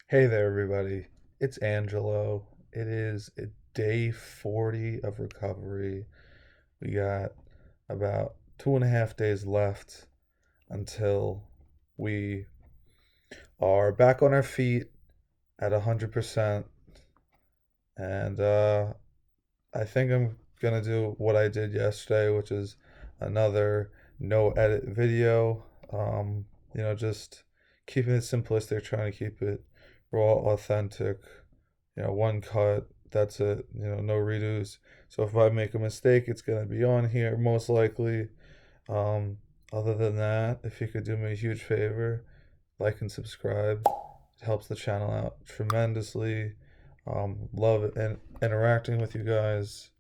Hey there, everybody. It's Angelo. It is day 40 of recovery. We got about 2.5 days left until we are back on our feet at 100%. And I think I'm going to do what I did yesterday, which is another no edit video. Just keeping it simplistic, trying to keep it raw, authentic. One cut, that's it. No redos. So if I make a mistake, it's gonna be on here most likely. Um, Other than that, if you could do me a huge favor, like and subscribe. It helps the channel out tremendously. Love it and interacting with you guys.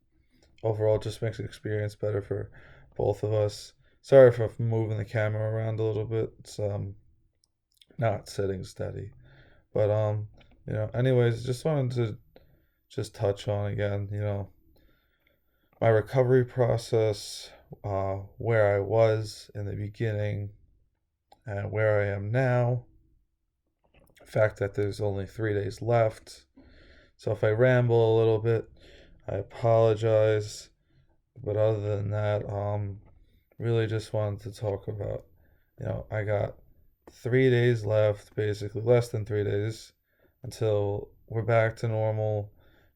Overall, just makes the experience better for both of us. Sorry for moving the camera around a little bit. It's not sitting steady. But anyways, just wanted to just touch on again, my recovery process, where I was in the beginning and where I am now. The fact that there's only 3 days left. So if I ramble a little bit, I apologize. But other than that, really just wanted to talk about, I got 3 days left, basically less than 3 days until we're back to normal,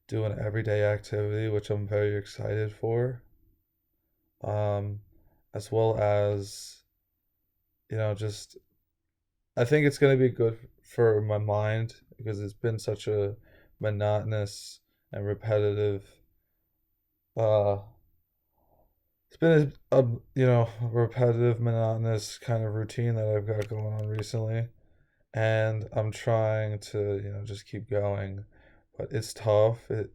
doing everyday activity, which I'm very excited for. Um, as well as, just I think it's going to be good for my mind because it's been such a monotonous and repetitive uh it's been repetitive, monotonous kind of routine that I've got going on recently, and I'm trying to just keep going, but it's tough. It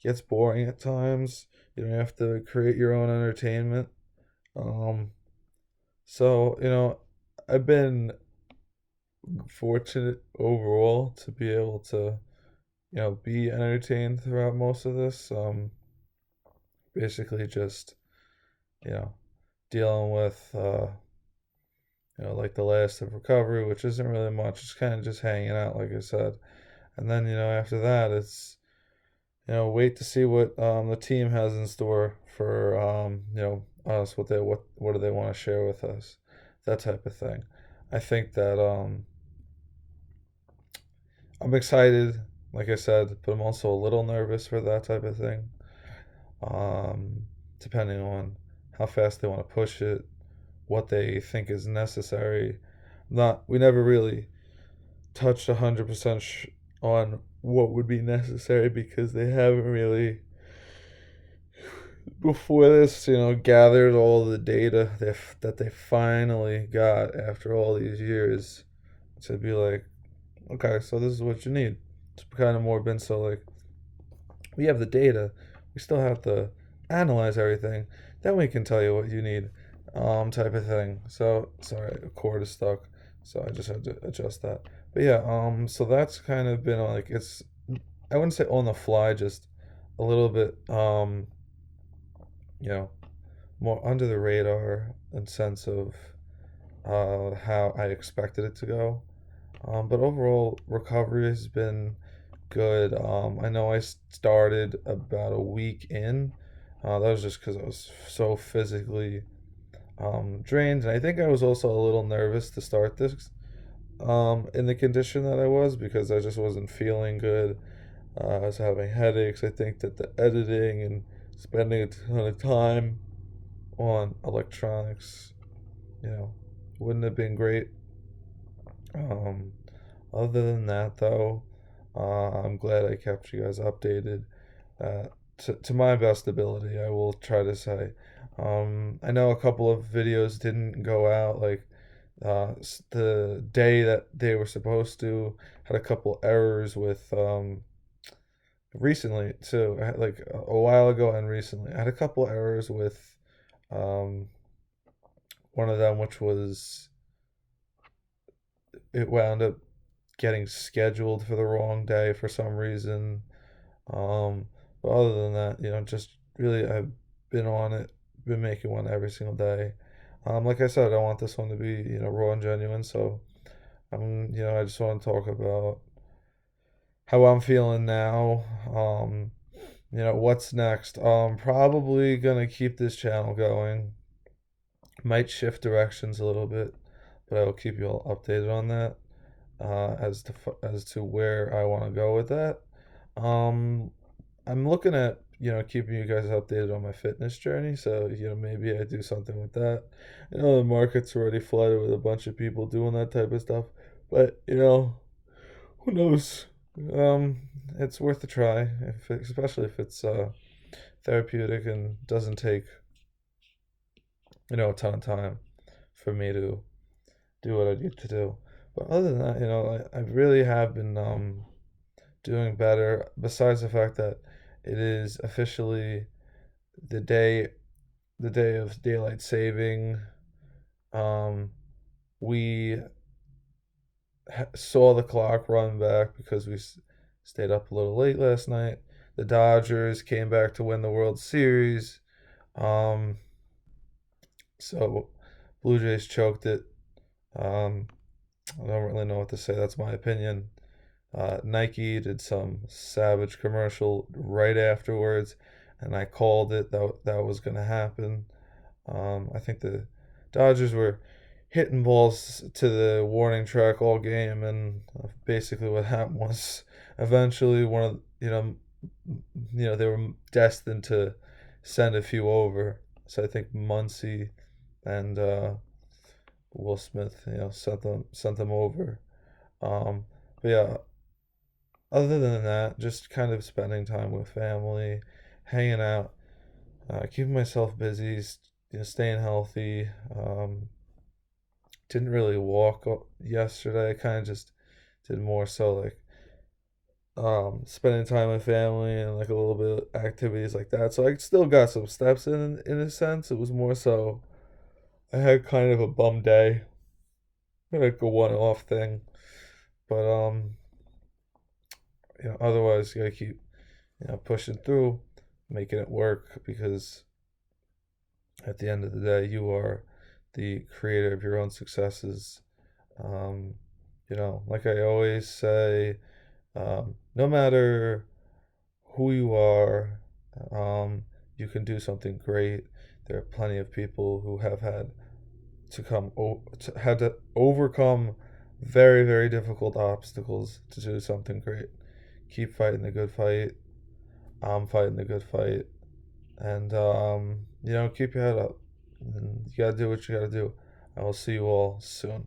gets boring at times. You have to create your own entertainment. Um, so I've been fortunate overall to be able to be entertained throughout most of this. Basically just you know dealing with like the last of recovery, which isn't really much. It's kind of just hanging out, like I said. And then, after that, it's, wait to see what the team has in store for, us, what do they want to share with us, that type of thing. I think that I'm excited, like I said, but I'm also a little nervous for that type of thing. Um, Depending on how fast they want to push it, what they think is necessary. Not, we never really touched 100% on what would be necessary because they haven't really, before this, gathered all the data that they finally got after all these years to be like, okay, so this is what you need. It's kind of more been so like, we have the data, we still have to analyze everything, then we can tell you what you need, type of thing. So, sorry, a cord is stuck, so I just had to adjust that. But yeah, so that's kind of been like, I wouldn't say on the fly, just a little bit, you know, more under the radar in sense of how I expected it to go. But overall, recovery has been good. I know I started about a week in. That was just because I was so physically drained, and I think I was also a little nervous to start this in the condition that I was because I just wasn't feeling good. I was having headaches. I think that the editing and spending a ton of time on electronics, you know, wouldn't have been great. Um, Other than that, though, I'm glad I kept you guys updated. To my best ability, I will try to say. I know a couple of videos didn't go out, like the day that they were supposed to, had a couple errors with recently too. I had, like a while ago and recently, I had a couple errors with um, one of them, which was it wound up getting scheduled for the wrong day for some reason. Um, but other than that, just really I've been on it, been making one every single day. Like I said, I want this one to be, raw and genuine. So I just want to talk about, how I'm feeling now. What's next? Probably gonna keep this channel going. Might shift directions a little bit, but I will keep you all updated on that as to where I want to go with that. Um, I'm looking at keeping you guys updated on my fitness journey, so maybe I do something with that. The market's already flooded with a bunch of people doing that type of stuff, but who knows? Um, it's worth a try, especially if it's therapeutic and doesn't take a ton of time for me to do what I need to do. But other than that, I really have been doing better. Besides the fact that it is officially the day the day of daylight saving. Um, we saw the clock run back because we stayed up a little late last night. The Dodgers came back to win the World Series. Um, so Blue Jays choked it. Um, I don't really know what to say. That's my opinion. Nike did some savage commercial right afterwards, and I called it that was going to happen. I think the Dodgers were hitting balls to the warning track all game, and basically what happened was eventually one of they were destined to send a few over. So I think Muncy and Will Smith, sent them over. But yeah, other than that, just kind of spending time with family, hanging out, keeping myself busy, staying healthy. Didn't really walk yesterday. I kind of just did more so like spending time with family and like a little bit of activities like that. So I still got some steps in a sense. It was more so I had kind of a bum day, like a one off thing. But otherwise you gotta keep pushing through, making it work because at the end of the day you are the creator of your own successes. Um, like I always say, no matter who you are, you can do something great. There are plenty of people who have had to overcome very, very difficult obstacles to do something great. Keep fighting the good fight. I'm fighting the good fight, and keep your head up. And you gotta do what you gotta do. I will see you all soon.